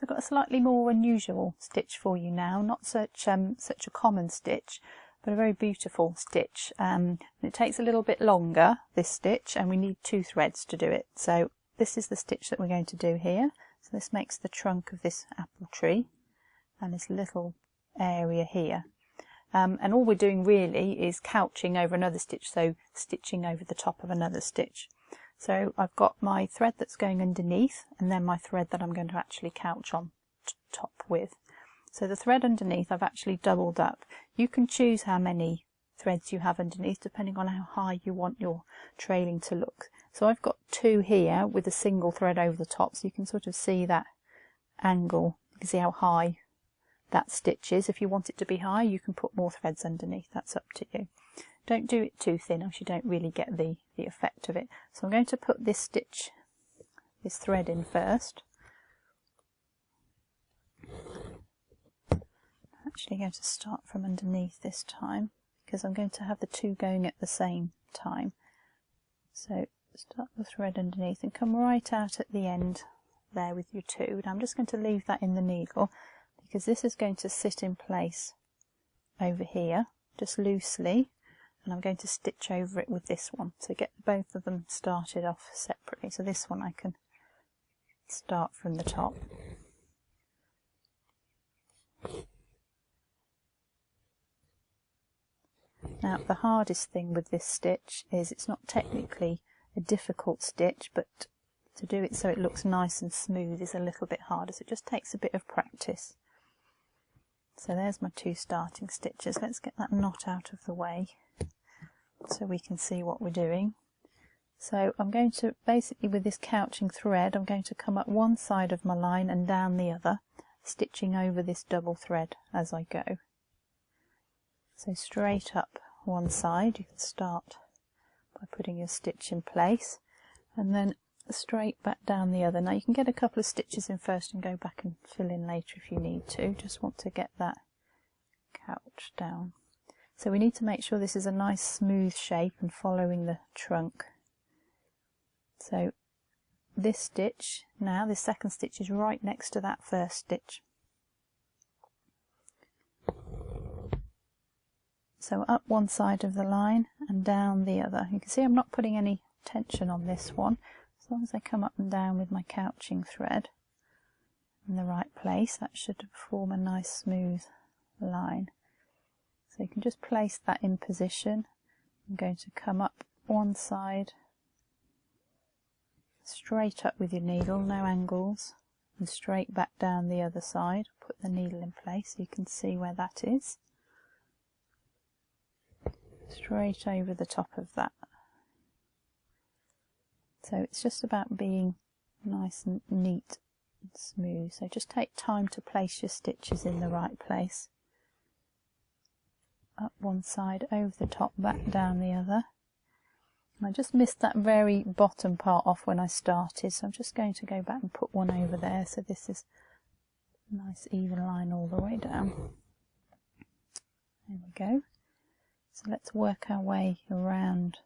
I've got a slightly more unusual stitch for you now, not such a common stitch, but a very beautiful stitch. It takes a little bit longer, this stitch, and we need 2 threads to do it. So this is the stitch that we're going to do here. So this makes the trunk of this apple tree and this little area here. And all we're doing really is couching over another stitch, so stitching over the top of another stitch. So I've got my thread that's going underneath, and then my thread that I'm going to actually couch on top with. So the thread underneath I've actually doubled up. You can choose how many threads you have underneath depending on how high you want your trailing to look. So I've got 2 here with a single thread over the top, so you can sort of see that angle. You can see how high that stitch is. If you want it to be high, you can put more threads underneath. That's up to you. Don't do it too thin, else you don't really get the effect of it. So I'm going to put this thread in first. I'm actually going to start from underneath this time, because I'm going to have the 2 going at the same time. So start the thread underneath and come right out at the end there with your 2. Now I'm just going to leave that in the needle, because this is going to sit in place over here just loosely, and I'm going to stitch over it with this one. So get both of them started off separately. So this one I can start from the top. Now the hardest thing with this stitch is it's not technically a difficult stitch, but to do it so it looks nice and smooth is a little bit harder, so it just takes a bit of practice. So there's my 2 starting stitches. Let's get that knot out of the way so we can see what we're doing. So I'm going to, basically with this couching thread, I'm going to come up one side of my line and down the other, stitching over this double thread as I go. So straight up one side, you can start by putting your stitch in place, and then straight back down the other. Now you can get a couple of stitches in first and go back and fill in later if you need to. Just want to get that couch down. So we need to make sure this is a nice smooth shape and following the trunk. So this stitch now, this second stitch is right next to that first stitch. So up one side of the line and down the other. You can see I'm not putting any tension on this one. As long as I come up and down with my couching thread in the right place, that should form a nice smooth line. So you can just place that in position. I'm going to come up one side, straight up with your needle, no angles, and straight back down the other side. Put the needle in place so you can see where that is. Straight over the top of that. So it's just about being nice and neat and smooth. So just take time to place your stitches in the right place. Up one side, over the top, back down the other. And I just missed that very bottom part off when I started, so I'm just going to go back and put one over there. So this is a nice even line all the way down. There we go. So let's work our way around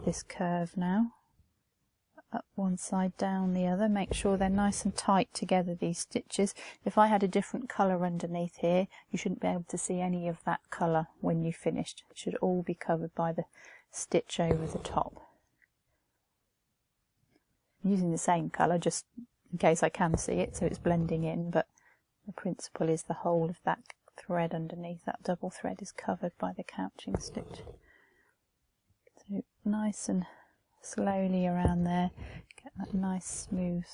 this curve now. Up one side, down the other. Make sure they're nice and tight together, these stitches. If I had a different colour underneath here, you shouldn't be able to see any of that colour when you finished. It should all be covered by the stitch over the top. I'm using the same colour just in case I can see it, so it's blending in, but the principle is the whole of that thread underneath, that double thread, is covered by the couching stitch. So nice and slowly around there, get that nice smooth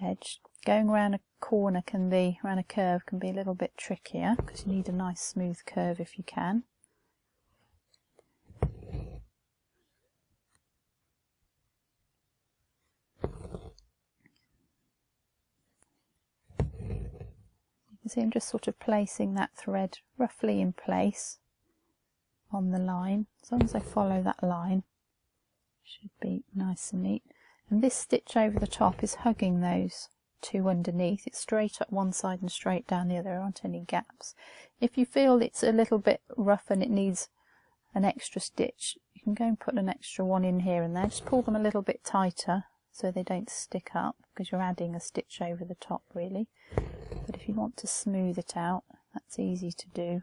edge. Going around a corner can be, around a curve can be a little bit trickier because you need a nice smooth curve if you can. You can see I'm just sort of placing that thread roughly in place on the line. As long as I follow that line, should be nice and neat. And this stitch over the top is hugging those 2 underneath. It's straight up one side and straight down the other. There aren't any gaps. If you feel it's a little bit rough and it needs an extra stitch, you can go and put an extra one in here and there. Just pull them a little bit tighter so they don't stick up, because you're adding a stitch over the top really. But if you want to smooth it out, that's easy to do.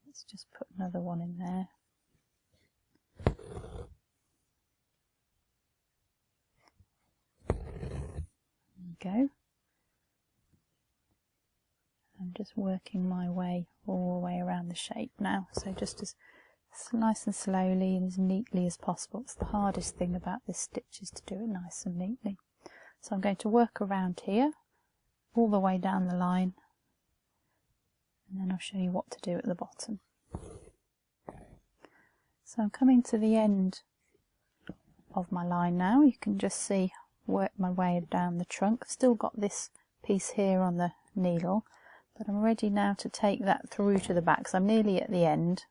Let's just put another one in there. There we go. I'm just working my way all the way around the shape now, so just as nice and slowly and as neatly as possible. It's the hardest thing about this stitch, is to do it nice and neatly. So I'm going to work around here all the way down the line, and then I'll show you what to do at the bottom. So I'm coming to the end of my line now. You can just see, work my way down the trunk. I've still got this piece here on the needle, but I'm ready now to take that through to the back, so I'm nearly at the end.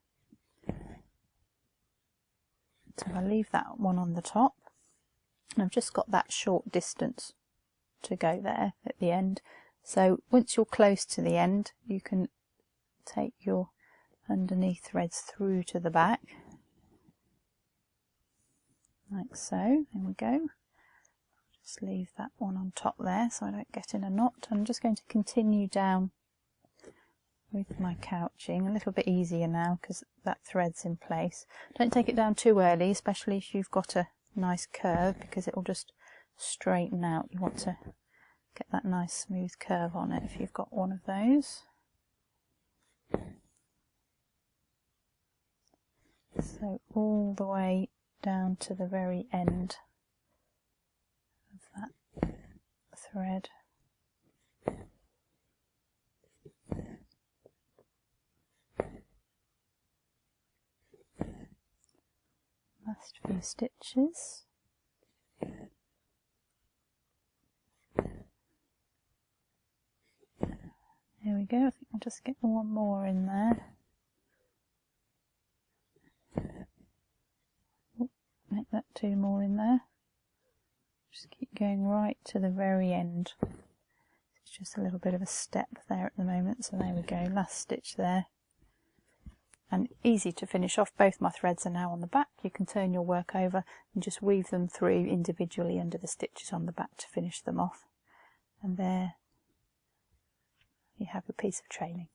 So I'll leave that one on the top, and I've just got that short distance to go there at the end. So once you're close to the end, you can take your underneath threads through to the back, like so. There we go. Just leave that one on top there so I don't get in a knot. I'm just going to continue down with my couching, a little bit easier now because that thread's in place. Don't take it down too early, especially if you've got a nice curve, because it will just straighten out. You want to get that nice smooth curve on it if you've got one of those. So all the way down to the very end of that thread. Last few stitches. There we go. I think I'll just get one more in there. Make that two more in there. Just keep going right to the very end. It's just a little bit of a step there at the moment, so there we go. Last stitch there. And easy to finish off. Both my threads are now on the back. You can turn your work over and just weave them through individually under the stitches on the back to finish them off. And there you have a piece of trailing.